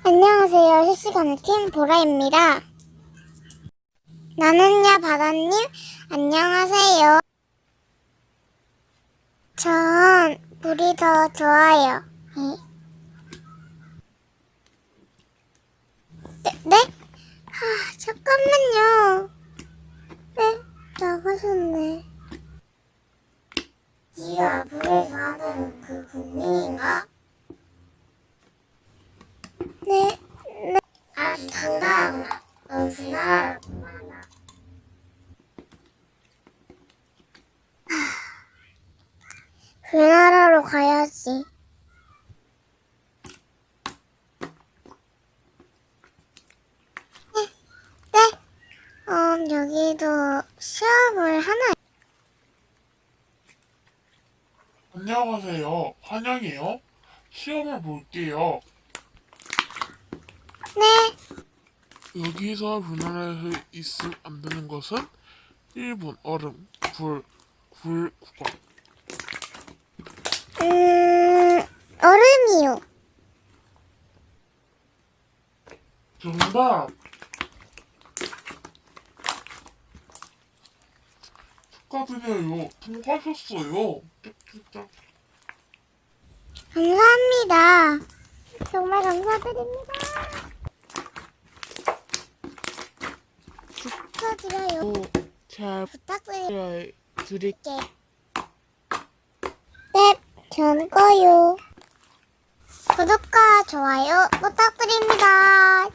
안녕하세요. 실시간의 팀 보라입니다. 나는야 바다님, 안녕하세요. 전 물이 더 좋아요. 네? 잠깐만요. 네, 나가셨네. 네가 물을 좋아하는 그 국민인가? 네. 아주 당당하구나. 넌 불나라구나. 불나라로 가야지. 네. 여기도 시험을 하나요? 안녕하세요. 환영해요. 시험을 볼게요. 네. 여기서 불나라에서 있으면 안 되는 것은 1번 얼음, 불, 국어. 얼음이요. 정답! 축하드려요. 통과하셨어요. 짝짝짝. 감사합니다. 정말 감사드립니다. 축하드려요. 잘 부탁드릴게요. 부탁드릴게요. 네, 전 거요. 구독과 좋아요 부탁드립니다. 야!